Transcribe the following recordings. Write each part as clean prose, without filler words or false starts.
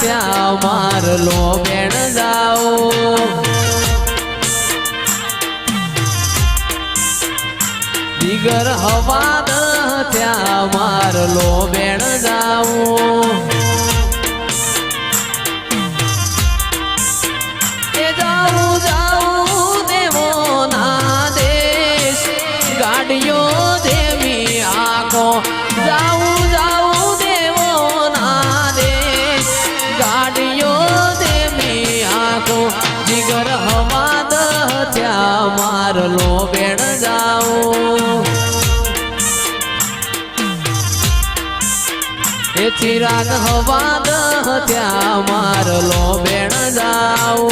ત્યાં મારલો બેણ જાઓ દિગર હવાદ ત્યાં મારલો બેણ જાઓ એ જાઉં જાઉં દેવો ના દેશ ગાડીઓ દેવી આખો જાઉં જાઉં દેવો ના દેશ ગાડીઓ દેવી આખો જીગર હવાદ ત્યાં મારલો બેણ જાઓ એ ચિરાગ હવાદ ત્યાં મારલો બેણ જાઓ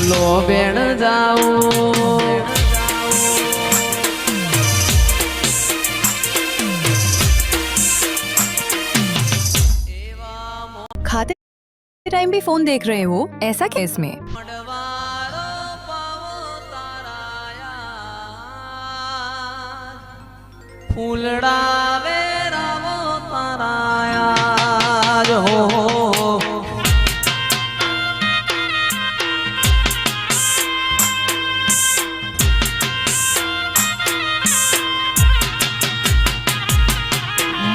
લો બેણ જાઓ खाते टाइम भी फोन देख रहे हो ऐसा क्या इसमें ફૂલડા વેરાવો તારાયા જો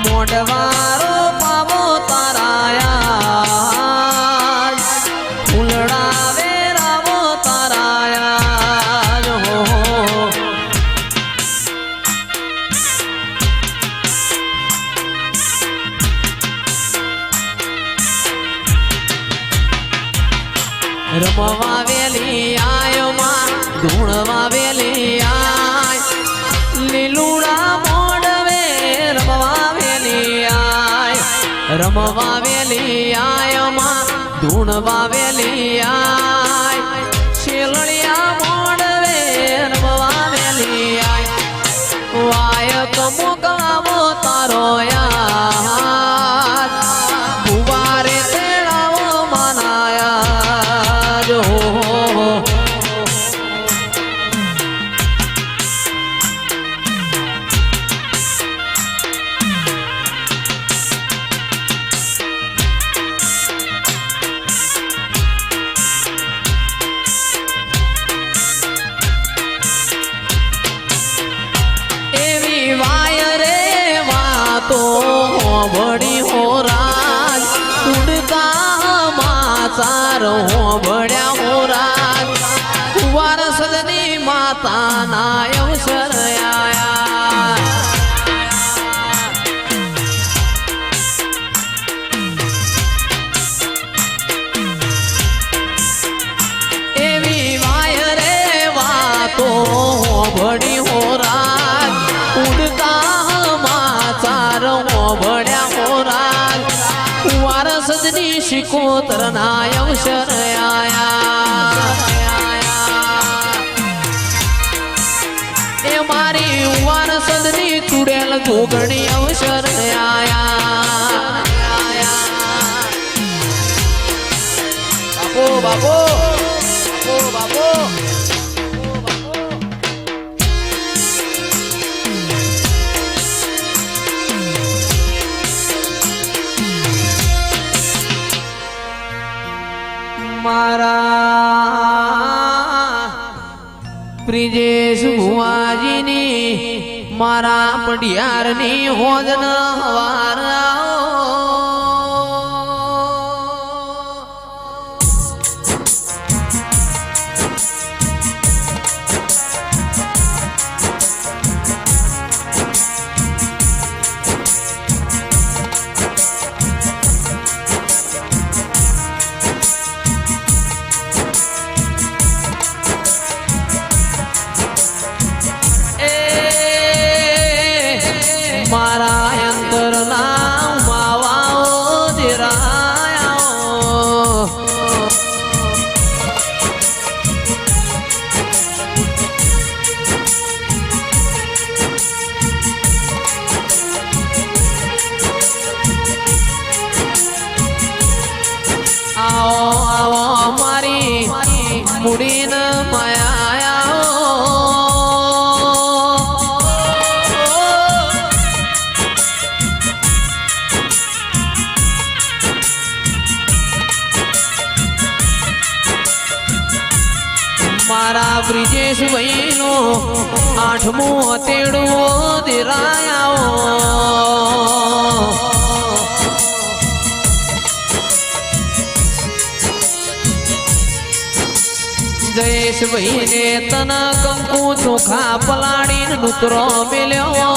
મોઢવારો પાવો તારાયા ફૂલડા વેરાવો તારાયા જો રમવા વેલી આયો માં ધૂણવા વેલી આય લીલુડા મોડવે રમવા વેલી આય રમવા વેલી આયો માં ધૂણવા વેલી આય શેલડિયા મોડવે રમવા વેલી આય વાય કમો ગાવો તારો યાદ ગુવારે તેડાવો મનાયા જો બડી હો રાજ ઉડતા માચાર હો બડ્યા હો રાજ કુંવાર સજની માતા ના અવસર આયા એવી વાય રે વાતો બડી હો રાજ ઉડતા માચાર હો બડ્યા હો રાજ કુંવાર સજની શિકોતર ના અવસર આયા એ મારી કુંવાર સજની ચૂડેલ જોગણી અવસર આયા બાપો બાપો બાપો બાપો મારા પ્રિજેશ ભુવાજીની મારા પડિયારની હોજન હવાર મારા અંતર ના માવાઓ દેરાયો મુડીન માયા મારા બ્રિજેશ ભાઈનો 8મો તેડવો દેરાયા જયેશ ભાઈને તન કંકુ ચોખા પલાડીને નૂતરો મેલ્યો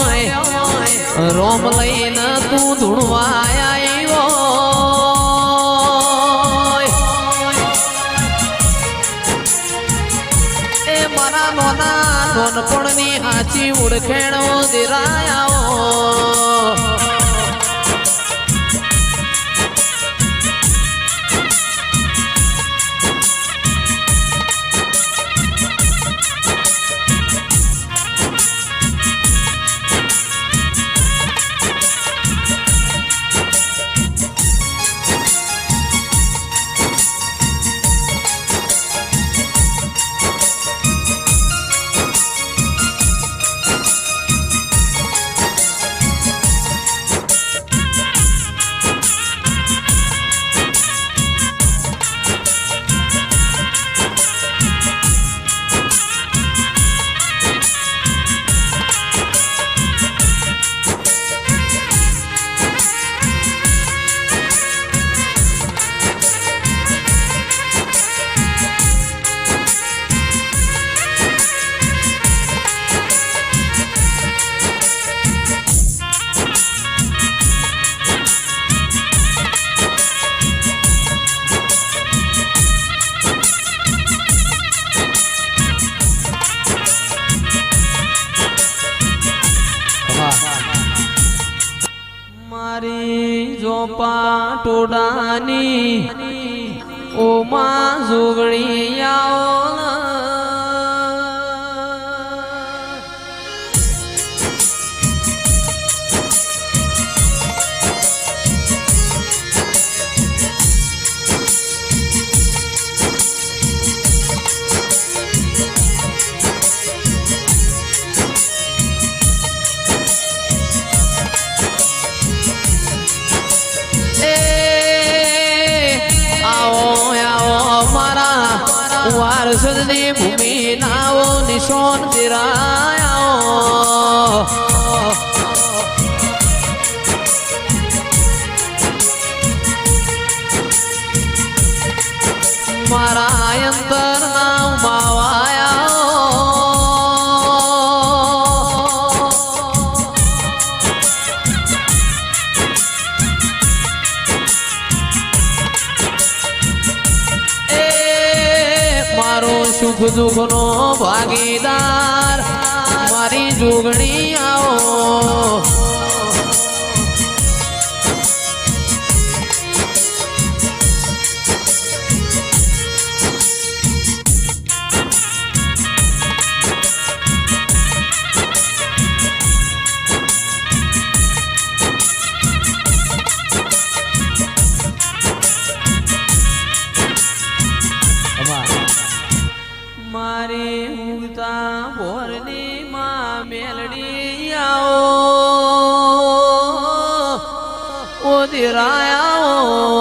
રોમ લઈને તું ધૂણવા આવ્યો એ મારા નોના નોનપણની હાચી ઉડખેણો દેરાયા મારી જોપા ટોડાની ઓમાં જોગણી આવો વારસદની ભૂમિ નાવો નિશોન દિરાયો મારા અંતર નામ માવાયા સુખ દુઃખ નો ભાગીદાર મારી જોગણી આવો મારી ઉગતા ભોરની માં મેલડી આવો ઓ દેરાયા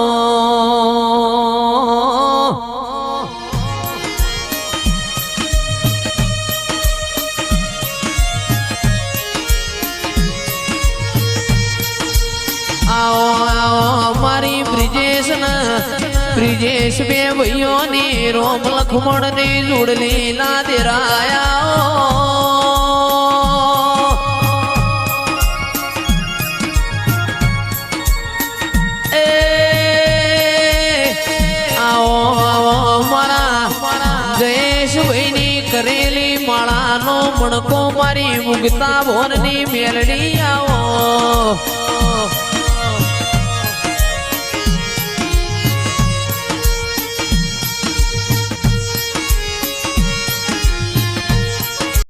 આવો મારી બ્રિજેશ બે ભાઈઓની રોમ લખમણ ની જોડલી ના દેરાયા એ આવો મારા જયેશ ભાઈની કરેલી માળાનો મણકો મારી મુગતા ભોરની મેલડી આવો